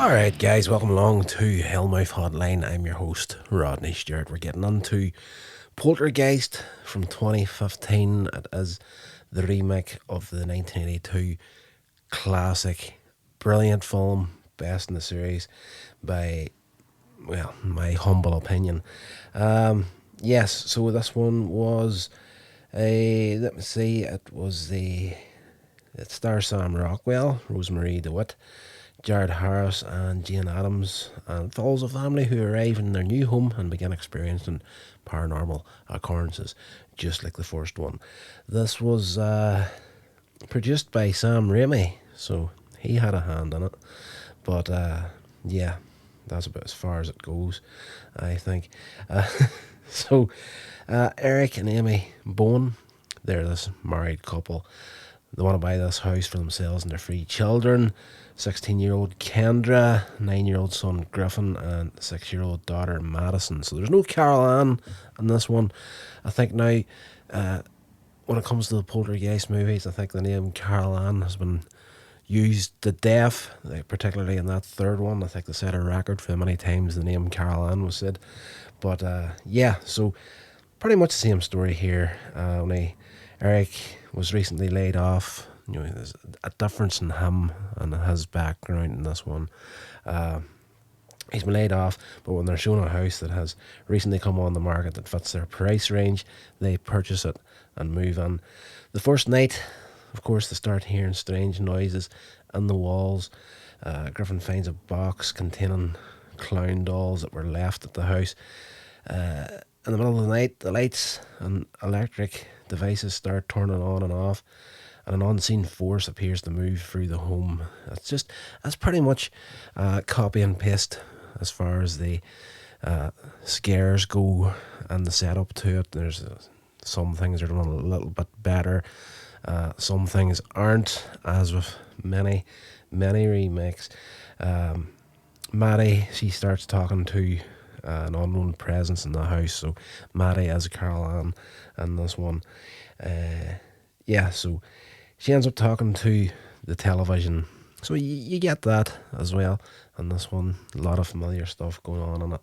Alright, guys, welcome along to Hellmouth Hotline. I'm your host, Rodney Stewart. We're getting on to Poltergeist from 2015. It is the remake of the 1982 classic, brilliant film, best in the series, by, well, my humble opinion. Yes, so this one was let me see, it stars Sam Rockwell, Rosemary DeWitt, Jared Harris and Jane Adams, and follows a family who arrive in their new home and begin experiencing paranormal occurrences, just like the first one. This was produced by Sam Raimi, so he had a hand in it. But yeah, that's about as far as it goes, I think. So Eric and Amy Bowen, they're this married couple. They want to buy this house for themselves and their 3 children. 16-year-old Kendra, 9-year-old son Griffin, and 6-year-old daughter Madison. So there's no Carol Ann in this one. I think now, when it comes to the Poltergeist movies, I think the name Carol Ann has been used to death, like particularly in that third one. I think they set a record for how many times the name Carol Ann was said. But yeah, so pretty much the same story here. Only Eric was recently laid off. You know, there's a difference in him and his background in this one. He's been laid off, but when they're shown a house that has recently come on the market that fits their price range, they purchase it and move in. The first night, of course, they start hearing strange noises in the walls. Griffin finds a box containing clown dolls that were left at the house. In the middle of the night, the lights and electric devices start turning on and off, and an unseen force appears to move through the home. That's pretty much copy and paste as far as the scares go and the setup to it. There's some things are done a little bit better. Some things aren't, as with many remakes. Maddie, she starts talking to an unknown presence in the house. So Maddie as Carol Ann in this one. Yeah, so she ends up talking to the television. So you get that as well in this one. A lot of familiar stuff going on in it.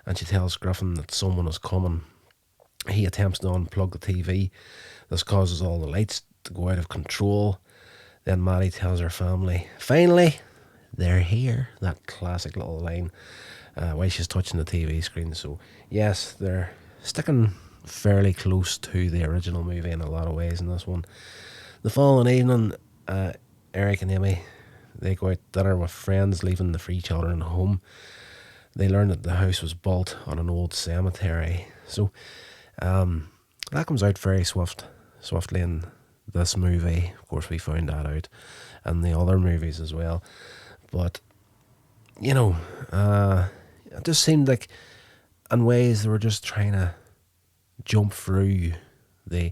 And she tells Griffin that someone is coming. He attempts to unplug the TV. This causes all the lights to go out of control. Then Maddie tells her family, finally, they're here. That classic little line while she's touching the TV screen. So yes, they're sticking fairly close to the original movie in a lot of ways in this one. The following evening, Eric and Amy, they go out to dinner with friends, leaving the 3 children at home. They learn that the house was built on an old cemetery. So that comes out very swiftly in this movie. Of course, we found that out in the other movies as well. But, you know, it just seemed like in ways they were just trying to jump through the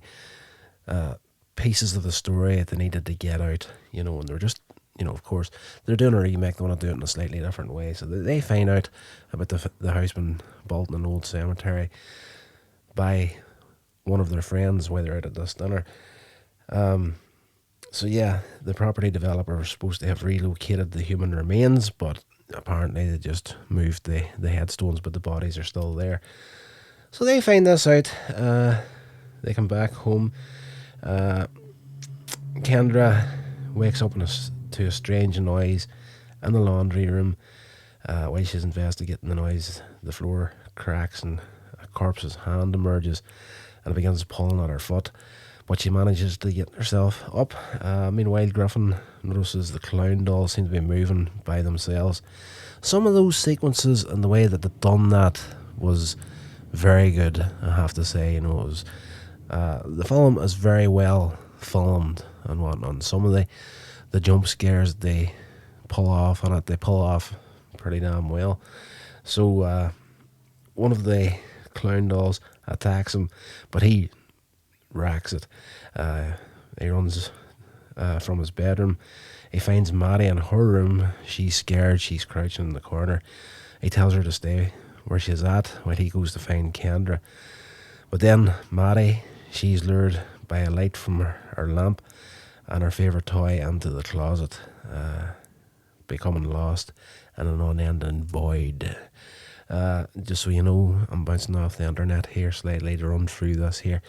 pieces of the story that they needed to get out, you know, and they're just, you know, of course, they're doing a remake, they want to do it in a slightly different way. So they find out about the house being built in an old cemetery by one of their friends while they're out at this dinner. So yeah, the property developer was supposed to have relocated the human remains, but apparently they just moved the headstones, but the bodies are still there. So they find this out. They come back home. Kendra wakes up to a strange noise in the laundry room. While she's investigating the noise, the floor cracks and a corpse's hand emerges and it begins pulling at her foot. But she manages to get herself up. Meanwhile, Griffin notices the clown dolls seem to be moving by themselves. Some of those sequences and the way that they've done that was very good, I have to say. You know, it was the film is very well filmed and whatnot. And some of the jump scares they pull off on it, they pull off pretty damn well. So one of the clown dolls attacks him, but he racks it. He runs from his bedroom. He finds Maddie in her room. She's scared. She's crouching in the corner. He tells her to stay where she's at while he goes to find Kendra. But then Maddie, she's lured by a light from her lamp and her favourite toy into the closet, becoming lost in an unending void. Just so you know, I'm bouncing off the internet here slightly to run through this here.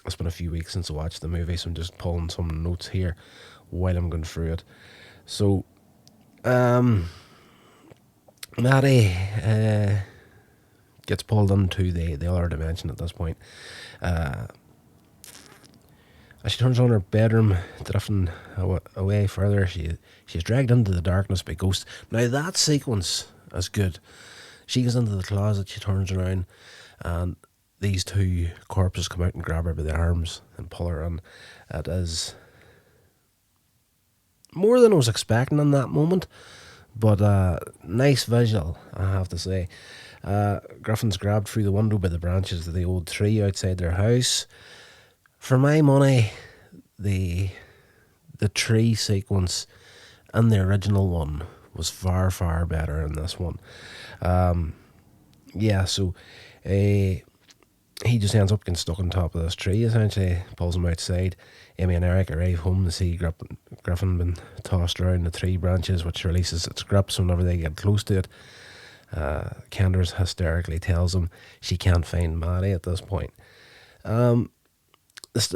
It's been a few weeks since I watched the movie, so I'm just pulling some notes here while I'm going through it. So, Maddie gets pulled into the other dimension at this point. As she turns on her bedroom, drifting away further, she's dragged into the darkness by ghosts. Now that sequence is good. She goes into the closet, she turns around, and these two corpses come out and grab her by the arms and pull her in. It is more than I was expecting in that moment, but nice visual, I have to say. Griffin's grabbed through the window by the branches of the old tree outside their house. For my money, the tree sequence in the original one was far, far better in this one. So he just ends up getting stuck on top of this tree, essentially, pulls him outside. Amy and Eric arrive home to see Griffin been tossed around the tree branches, which releases its grips whenever they get close to it. Kenders hysterically tells them she can't find Maddie at this point.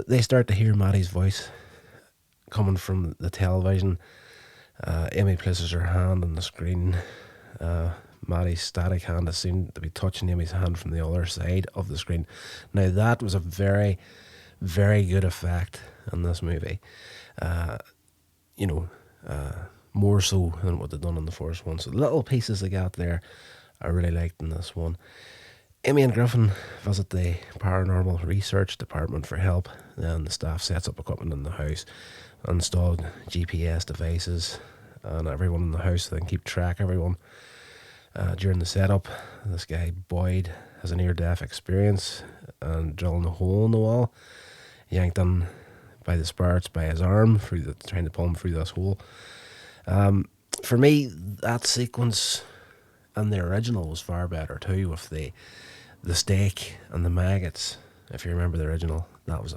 They start to hear Maddie's voice coming from the television. Amy places her hand on the screen. Maddie's static hand is seen to be touching Amy's hand from the other side of the screen. Now that was a very, very good effect in this movie. More so than what they've done in the first one. So the little pieces they got there, I really liked in this one. Amy and Griffin visit the paranormal research department for help. Then the staff sets up equipment in the house, installed GPS devices, and everyone in the house then keep track of everyone. During the setup, this guy Boyd has a near-death experience and drilling a hole in the wall, yanked in by the spirits by his arm trying to pull him through this hole. For me, that sequence in the original was far better too, with the stake and the maggots. If you remember the original, that was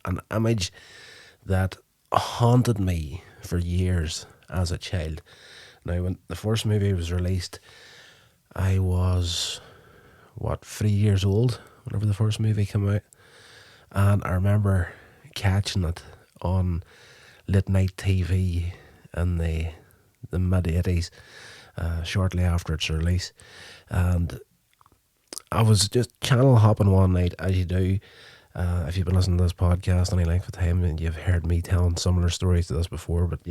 an image that haunted me for years as a child. Now, when the first movie was released, I was 3 years old whenever the first movie came out, and I remember catching it on late night TV in the mid-80s, shortly after its release. And I was just channel hopping one night, as you do. If you've been listening to this podcast any length of time, and you've heard me telling similar stories to this before, but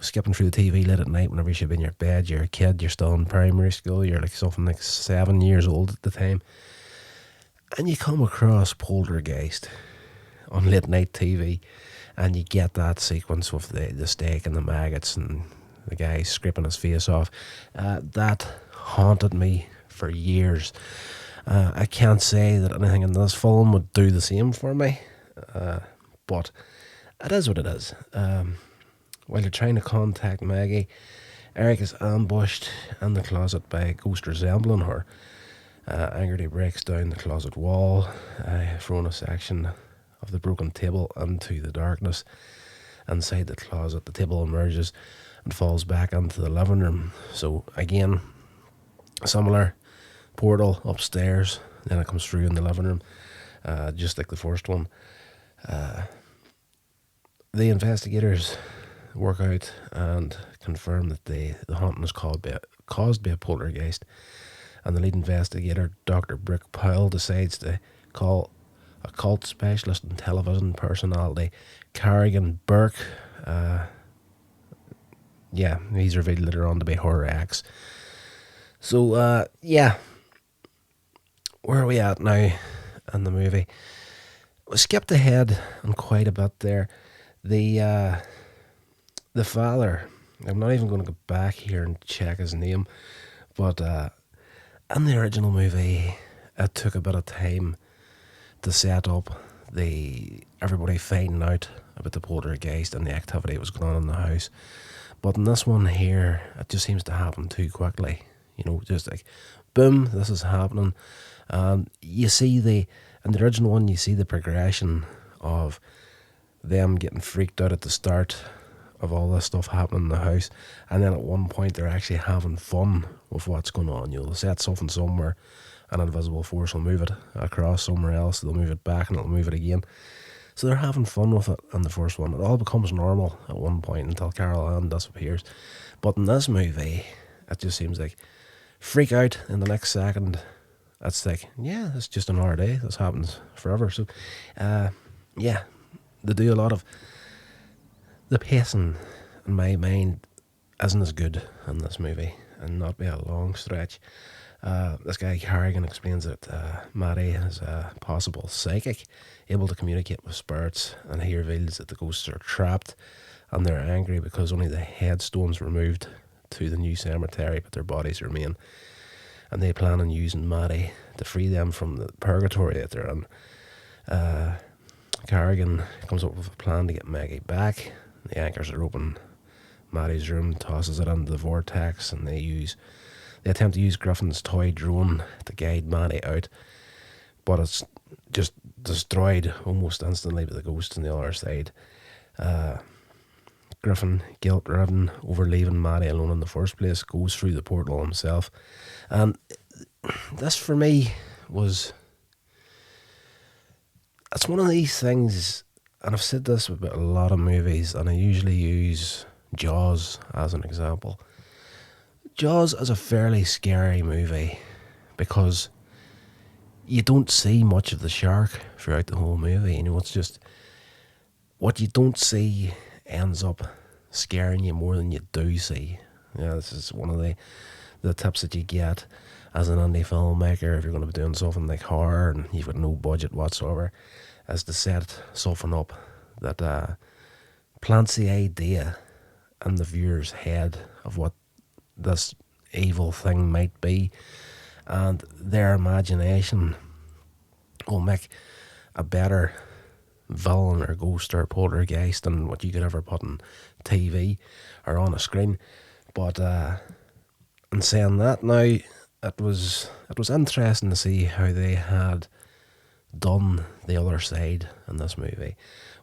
skipping through the TV late at night whenever you should be in your bed, you're a kid, you're still in primary school, you're like something like 7 years old at the time, and you come across Poltergeist on late night TV, and you get that sequence with the steak and the maggots and the guy scraping his face off. That haunted me for years. I can't say that anything in this film would do the same for me, but it is what it is. While they're trying to contact Maggie, Eric is ambushed in the closet by a ghost resembling her. Angrily breaks down the closet wall, throwing a section of the broken table into the darkness. Inside the closet, the table emerges and falls back into the living room. So again, similar portal upstairs, then it comes through in the living room, just like the first one. The investigators work out and confirm that the haunting is caused by a poltergeist, and the lead investigator, Dr. Brick Powell, decides to call a cult specialist and television personality, Carrigan Burke. He's revealed later on to be her ex. So, where are we at now in the movie? We skipped ahead on quite a bit there. The father, I'm not even going to go back here and check his name, but in the original movie, it took a bit of time to set up everybody finding out about the poltergeist and the activity that was going on in the house. But in this one here, it just seems to happen too quickly. Just like, boom, this is happening. You see in the original one, you see the progression of them getting freaked out at the start of all this stuff happening in the house, and then at one point they're actually having fun with what's going on. You'll set something somewhere, an invisible force will move it across somewhere else, they'll move it back and it'll move it again. So they're having fun with it in the first one. It all becomes normal at one point until Carol Ann disappears. But in this movie, it just seems like freak out in the next second. It's like, yeah, it's just another day. This happens forever. So, yeah, they do a lot of the pacing, in my mind, isn't as good in this movie, and not by a long stretch. This guy Carrigan explains that Maddie is a possible psychic, able to communicate with spirits, and he reveals that the ghosts are trapped and they're angry because only the headstones were moved to the new cemetery, but their bodies remain. And they plan on using Maddie to free them from the purgatory that they're in. Carrigan comes up with a plan to get Maggie back. The anchors are open Maddie's room, tosses it into the vortex, and they attempt to use Griffin's toy drone to guide Maddie out, but it's just destroyed almost instantly by the ghost on the other side. Griffin, guilt-ridden over leaving Maddie alone in the first place, goes through the portal himself. And this, for me, it's one of these things, and I've said this about a lot of movies, and I usually use Jaws as an example. Jaws is a fairly scary movie because you don't see much of the shark throughout the whole movie. It's just what you don't see ends up scaring you more than you do see. This is one of the tips that you get as an indie filmmaker if you're going to be doing something like horror and you've got no budget whatsoever, is to set something up that plants the idea in the viewer's head of what this evil thing might be, and their imagination will make a better villain or ghost or poltergeist than what you could ever put on TV or on a screen. But in saying that, now it was interesting to see how they had done the other side in this movie.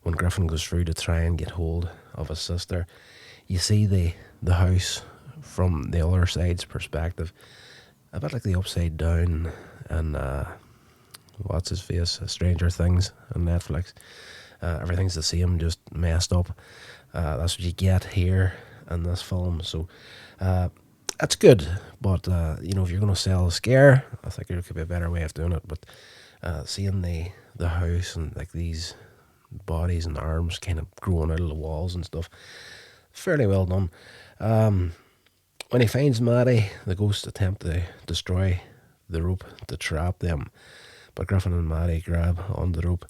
When Griffin goes through to try and get hold of his sister, you see the house from the other side's perspective, a bit like the Upside Down and what's his face, Stranger Things on Netflix. Everything's the same, just messed up. That's what you get here in this film. So it's good, but if you're going to sell a scare, I think there could be a better way of doing it. But seeing the house and like these bodies and arms kind of growing out of the walls and stuff, fairly well done. When he finds Maddie, the ghosts attempt to destroy the rope to trap them, but Griffin and Maddie grab onto the rope,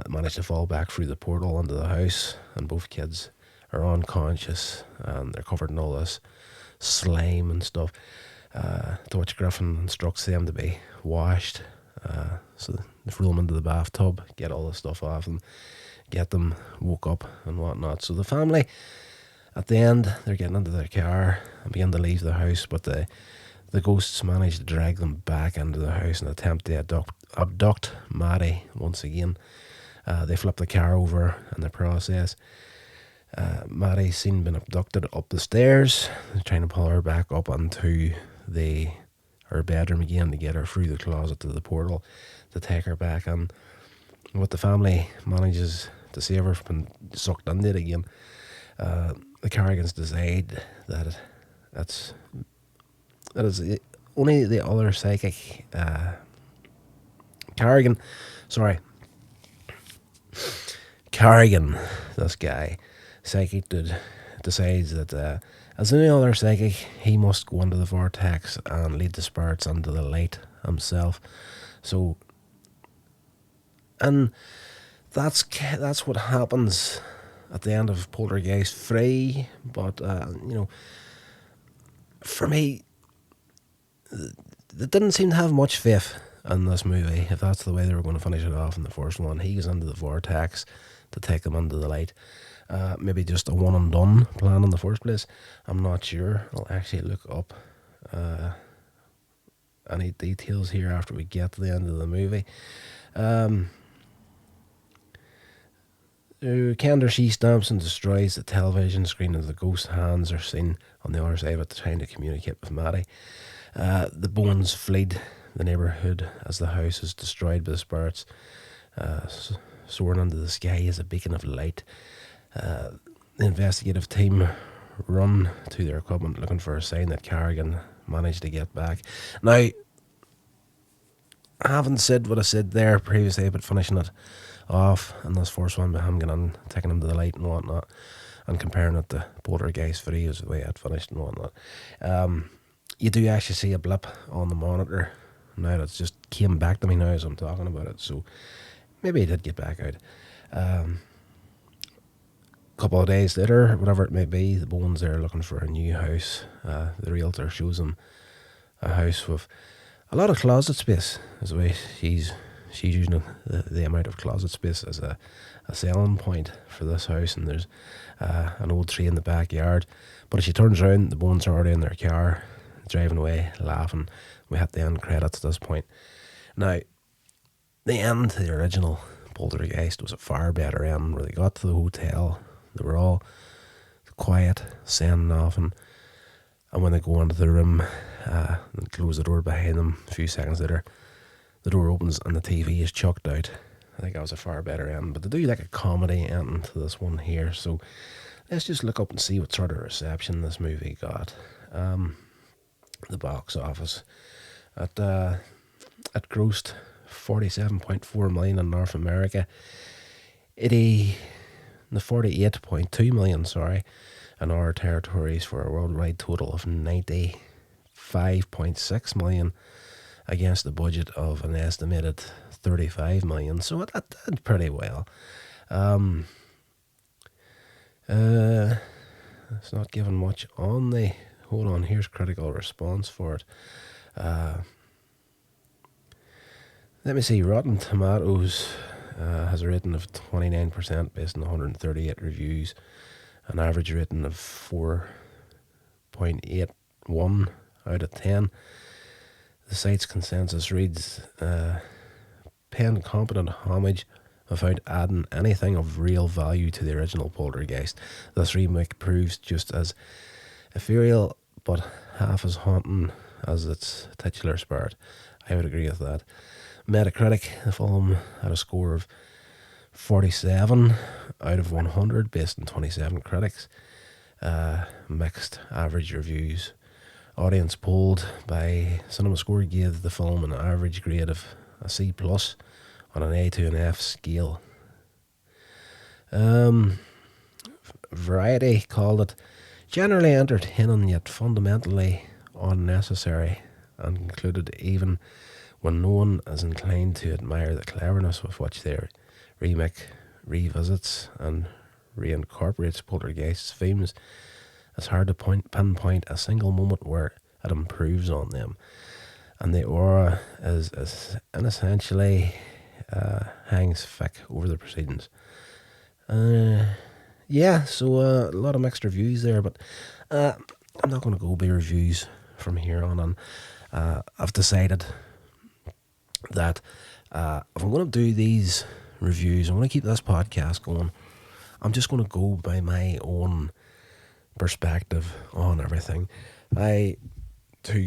manage to fall back through the portal into the house, and both kids are unconscious and they're covered in all this slime and stuff, to which Griffin instructs them to be washed. So they throw them into the bathtub, get all the stuff off them, get them woke up and whatnot. So the family, at the end, they're getting into their car and begin to leave the house, but the ghosts manage to drag them back into the house and attempt to abduct Maddie once again. They flip the car over in the process. Maddie's seen being abducted up the stairs. They're trying to pull her back up onto her bedroom again to get her through the closet to the portal to take her back in. What the family manages to save her from being sucked into it again. The Carrigans decide that it is only the other psychic Carrigan, this guy, psychic dude, decides that as any other psychic, he must go into the vortex and lead the spirits into the light himself. So, and that's what happens at the end of Poltergeist 3, but for me, they didn't seem to have much faith in this movie, if that's the way they were going to finish it off in the first one. He goes into the vortex to take them into the light. Maybe just a one and done plan in the first place. I'm not sure. I'll actually look up any details here after we get to the end of the movie. who Kender she stamps and destroys the television screen as the ghost hands are seen on the other side of it trying to communicate with Maddie. The bones flee the neighbourhood as the house is destroyed by the spirits. Soaring into the sky is a beacon of light. The investigative team run to their equipment looking for a sign that Carrigan managed to get back. Now, I haven't said what I said there previously about finishing it off in this first one by him getting on, taking him to the light and whatnot, and comparing it to Poltergeist videos the way I'd finished and whatnot. You do actually see a blip on the monitor now that's just came back to me now as I'm talking about it, so maybe he did get back out. A couple of days later, whatever it may be, the bones are looking for a new house. The realtor shows him a house with a lot of closet space, is the way she's using the amount of closet space as a selling point for this house. And there's an old tree in the backyard, but as she turns around, the bones are already in their car, driving away, laughing. We hit the end credits at this point. Now, the end to the original Poltergeist was a far better end, where they got to the hotel, they were all quiet, saying nothing, and when they go into the room and close the door behind them, a few seconds later, the door opens and the TV is chucked out. I think that was a far better end, but they do like a comedy ending to this one here, so let's just look up and see what sort of reception this movie got. The box office, it grossed 47.4 million in North America, 48.2 million, in our territories, for a worldwide total of 95.6 million against the budget of an estimated 35 million. So it did pretty well. It's not given much on the. Hold on, here's critical response for it. Let me see. Rotten Tomatoes has a rating of 29% based on 138 reviews, an average rating of 4.81 out of 10. The site's consensus reads, paying competent homage without adding anything of real value to the original Poltergeist. This remake proves just as ethereal but half as haunting as its titular spirit. I would agree with that. Metacritic, the film had a score of 47 out of 100 based on 27 critics. Mixed average reviews. Audience polled by CinemaScore gave the film an average grade of a C+ on an A to an F scale. Variety called it generally entertaining yet fundamentally unnecessary, and concluded even when no one is inclined to admire the cleverness with which their remake revisits and reincorporates Poltergeist's themes, it's hard to pinpoint a single moment where it improves on them, and the aura is essentially hangs thick over the proceedings. So a lot of mixed reviews there, but I'm not going to go by reviews from here on. And I've decided that if I'm going to do these reviews, I'm going to keep this podcast going. I'm just going to go by my own perspective on everything. To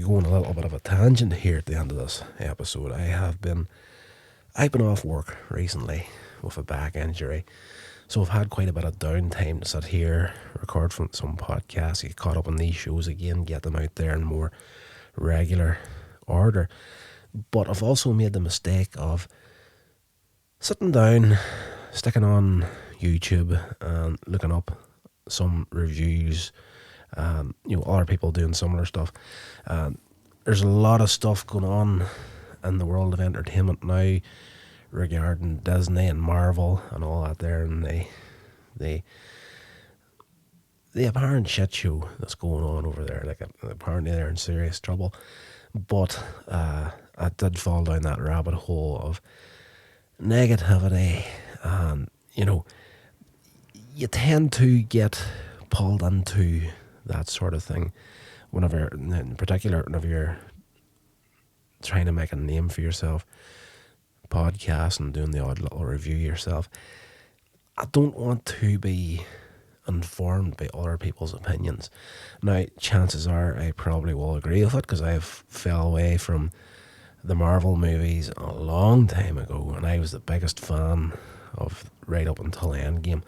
go on a little bit of a tangent here at the end of this episode, I've been off work recently with a back injury. So I've had quite a bit of downtime to sit here, record from some podcasts, get caught up on these shows again, get them out there in more regular order. But I've also made the mistake of sitting down, sticking on YouTube and looking up some reviews, other people doing similar stuff. There's a lot of stuff going on in the world of entertainment now regarding Disney and Marvel and all that there, and the apparent shit show that's going on over there. Like, apparently they're in serious trouble. But I did fall down that rabbit hole of negativity, and you tend to get pulled into that sort of thing whenever, in particular, whenever you're trying to make a name for yourself, podcast and doing the odd little review yourself. I don't want to be informed by other people's opinions. Now, chances are I probably will agree with it because I've fell away from the Marvel movies a long time ago, and I was the biggest fan of right up until Endgame.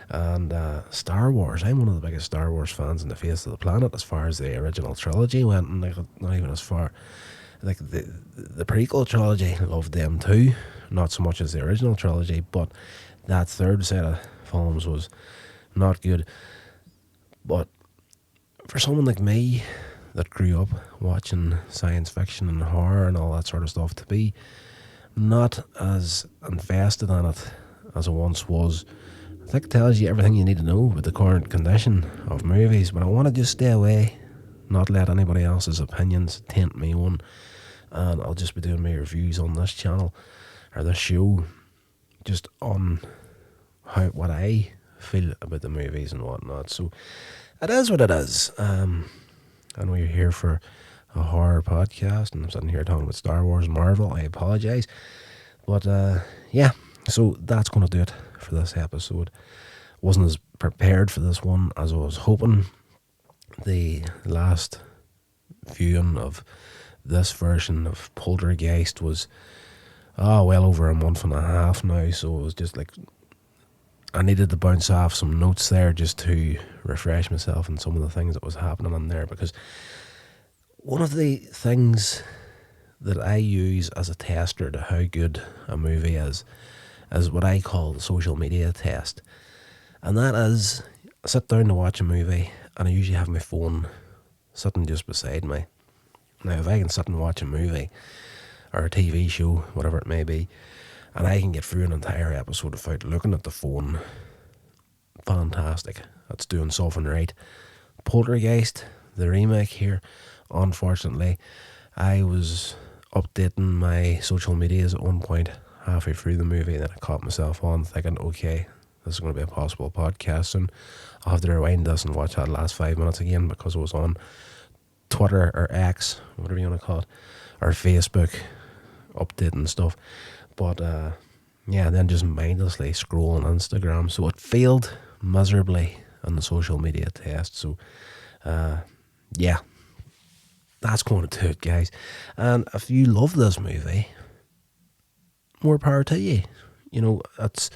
And Star Wars, I'm one of the biggest Star Wars fans on the face of the planet as far as the original trilogy went, and like, not even as far. Like the prequel trilogy, loved them too, not so much as the original trilogy, but that third set of films was not good. But for someone like me that grew up watching science fiction and horror and all that sort of stuff, to be not as invested in it as I once was, I think it tells you everything you need to know about the current condition of movies. But I want to just stay away, not let anybody else's opinions taint me one, and I'll just be doing my reviews on this channel or this show just on what I feel about the movies and whatnot. So it is what it is. I know you're here for a horror podcast, and I'm sitting here talking about Star Wars and Marvel. I apologise, but yeah. So that's going to do it for this episode. Wasn't as prepared for this one as I was hoping. The last viewing of this version of Poltergeist was well over a month and a half now, so it was just like I needed to bounce off some notes there just to refresh myself on some of the things that was happening in there, because one of the things that I use as a tester to how good a movie is what I call the social media test. And that is, I sit down to watch a movie and I usually have my phone sitting just beside me. Now, if I can sit and watch a movie or a TV show, whatever it may be, and I can get through an entire episode without looking at the phone, fantastic. That's doing something right. Poltergeist, the remake here, unfortunately, I was updating my social medias at one point halfway through the movie, and then I caught myself on thinking, okay, this is going to be a possible podcast soon. I'll have to rewind this and watch that last 5 minutes again because it was on Twitter or X, whatever you want to call it, or Facebook, updating stuff. But yeah, then just mindlessly scrolling Instagram. So it failed miserably on the social media test. So yeah, that's going to do it, guys. And if you love this movie, more power to you. You know, that's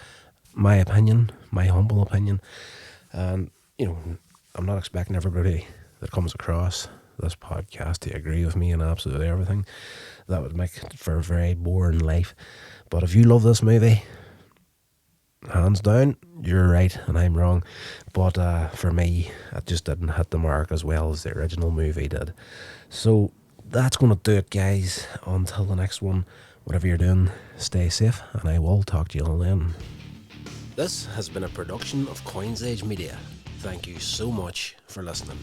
my opinion, my humble opinion. And, you know, I'm not expecting everybody that comes across this podcast to agree with me in absolutely everything. That would make for a very boring life. But if you love this movie, hands down, you're right and I'm wrong. But for me, it just didn't hit the mark as well as the original movie did. So that's going to do it, guys. Until the next one, whatever you're doing, stay safe, and I will talk to you all then. This has been a production of Coins Age Media. Thank you so much for listening.